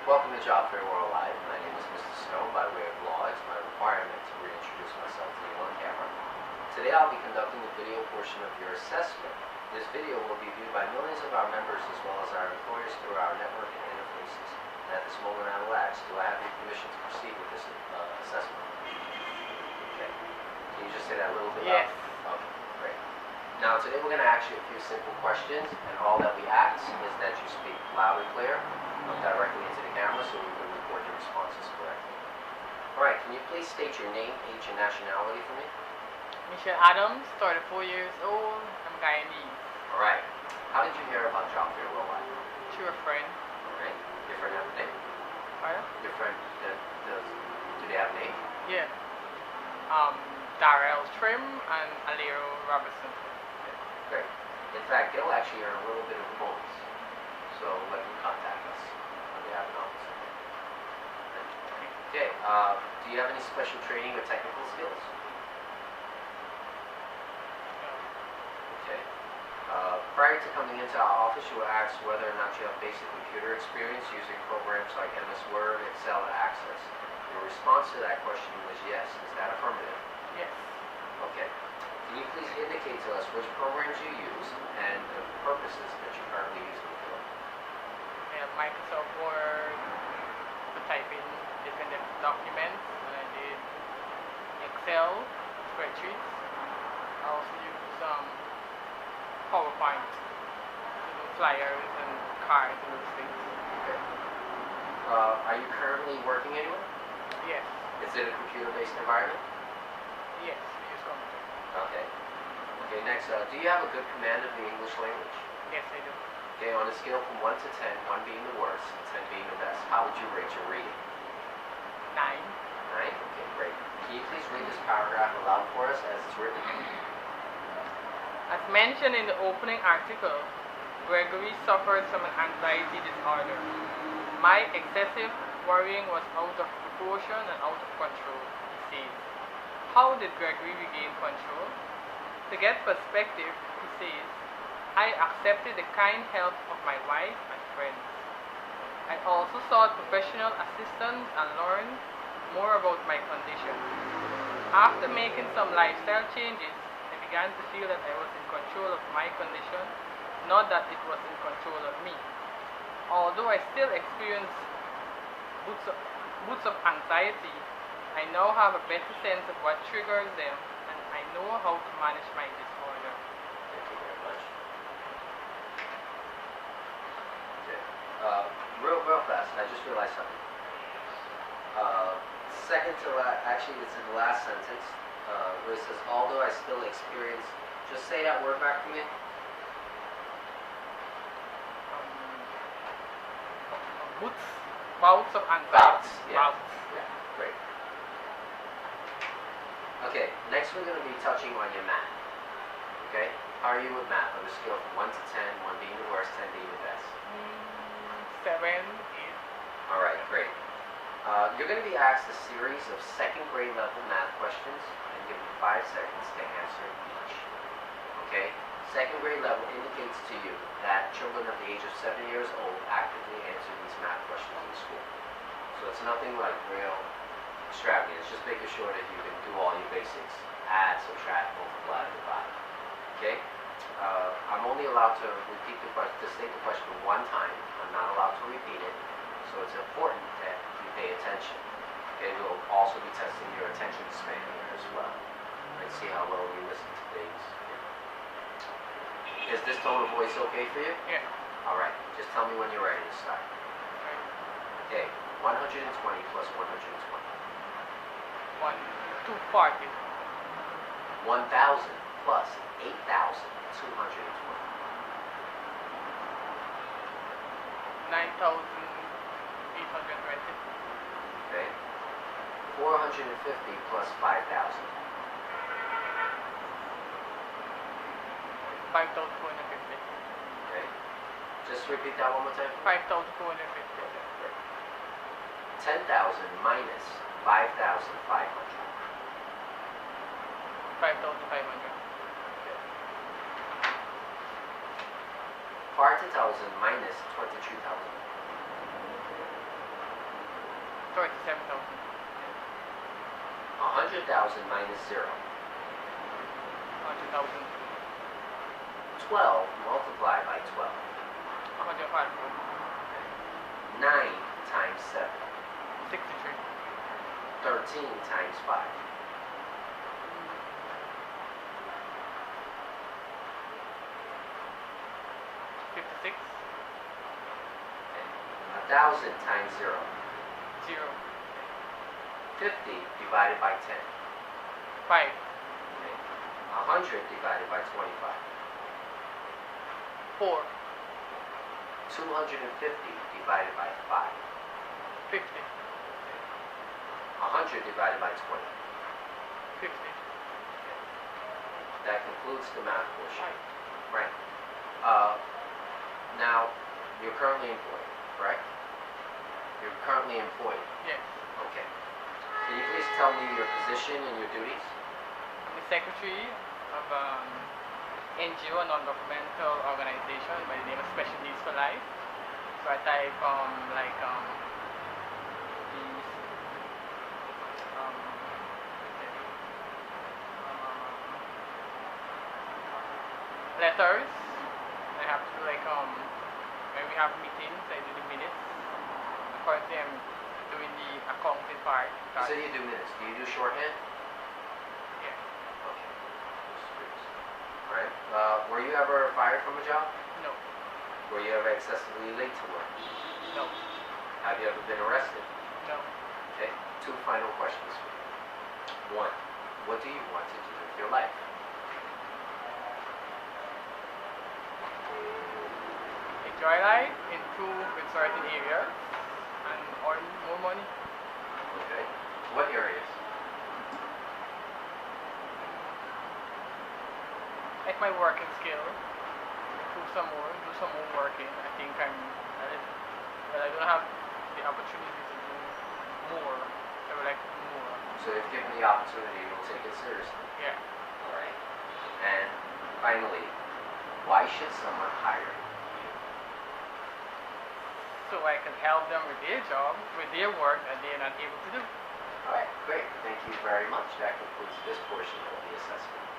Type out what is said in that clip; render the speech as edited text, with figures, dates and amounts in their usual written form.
Welcome to Jobfair World Live. My name is Mr. Snow. By way of law, it's my requirement to reintroduce myself to you on camera. Today I'll be conducting the video portion of your assessment. This video will be viewed by millions of our members as well as our employers through our network and interfaces. And at this moment I will ask, do I have your permission to proceed with this assessment? Okay. Can you just say that a little bit Yes. louder? Okay, great. Now today we're going to ask you a few simple questions, and all that we ask is that you speak loud and clear, directly into the camera so we can record your responses correctly. Alright, can you please state your name, age, and nationality for me? Michelle Adams, 34 years old. I'm Guyanese. Alright, how did you hear about Jobfair Worldwide? Through a friend. Alright, your friend have a name? Pardon? Your friend, do they have a name? Yeah. Darrell Trim and Alero Robertson. Okay, great. In fact, they'll actually earn a little bit of a bonus, so let them contact us when they have an opportunity. Okay, do you have any special training or technical skills? Okay. Prior to coming into our office, you were asked whether or not you have basic computer experience using programs like MS Word, Excel, and Access. Your response to that question was yes. Is that affirmative? Yes. Okay. Can you please indicate to us which programs you use and the purposes that you currently use them for? I have Microsoft Word for typing different documents, and I did Excel spreadsheets. I also use PowerPoint to do flyers and cards and those things. Okay. Are you currently working anywhere? Yes. Is it a computer-based environment? Yes, we use computer. Okay. Okay, next, do you have a good command of the English language? Yes, I do. Okay, on a scale from 1 to 10, 1 being the worst and 10 being the best, how would you rate your reading? 9. 9? Okay, great. Can you please read this paragraph aloud for us as it's written? As mentioned in the opening article, Gregory suffered from an anxiety disorder. My excessive worrying was out of proportion and out of control, he says. How did Gregory regain control? To get perspective, he says, I accepted the kind help of my wife and friends. I also sought professional assistance and learned more about my condition. After making some lifestyle changes, I began to feel that I was in control of my condition, not that it was in control of me. Although I still experience boots of anxiety, I now have a better sense of what triggers them, and I know how to manage my disorder. Thank you very much. Okay. Real fast, I just realized something. Second to last, actually it's in the last sentence, where it says, although I still experience, just say that word back to me. Bouts of anxiety. Bouts, yeah. Bouts. Yeah, great. Okay, next we're going to be touching on your math. Okay? How are you with math on a scale from 1 to 10, 1 being the worst, 10 being the best? 7, 8. Alright, great. You're going to be asked a series of second grade level math questions and given 5 seconds to answer each. Okay? Second grade level indicates to you that children of the age of 7 years old actively answer these math questions in school. So it's nothing like real extravagant. It's just making sure that you can do all your basics. Add, subtract, multiply, divide. Okay? I'm only allowed to repeat the question, to state the question one time. I'm not allowed to repeat it. So it's important that you pay attention. Okay? We'll also be testing your attention span here as well. And see how well you listen to things. Is this tone of voice okay for you? Yeah. Alright, just tell me when you're ready to start. Okay, 120 plus 120. 240. 1,000 plus 8,220. 9,820. Okay, 450 plus 5,000. 5,450. Okay, just repeat that one more time. 5,450. Okay, great. 10,000 minus 5,500. 5,500. Okay. 40,000 minus 22,000. 47,000. 100,000 minus 0. 100,000. 12 multiplied by 12. 105. 9 times 7. 63. 13 times 5. 56. 1,000 times 0. 0. 50 divided by 10. 5. 100 divided by 25. 4. 250 divided by 5. 50. 100 divided by 20. 50. That concludes the math portion. Right. Right. Now, you're currently employed, correct? You're currently employed. Yes. Okay. Can you please tell me your position and your duties? I'm the secretary of NGO, a non-governmental organization by the name of Special Needs for Life. So I type these letters. I have to when we have meetings, I do the minutes. Currently, I'm doing the accounting part. You say you do minutes. Do you do shorthand? Yeah. Okay. Alright. Were you ever fired from a job? No. Were you ever excessively late to work? No. Have you ever been arrested? No. Okay. 2 final questions for you. 1. What do you want to do with your life? Enjoy life, improve in certain areas, and earn more money. Okay. What areas? Like my working skill, improve some more, do some more working. I think I don't have the opportunity to do more. I would like to do more. So if given the opportunity, you'll take it seriously. Yeah. Alright. And finally, why should someone hire you? So I can help them with their job, with their work that they're not able to do. Alright, great. Thank you very much. That concludes this portion of the assessment.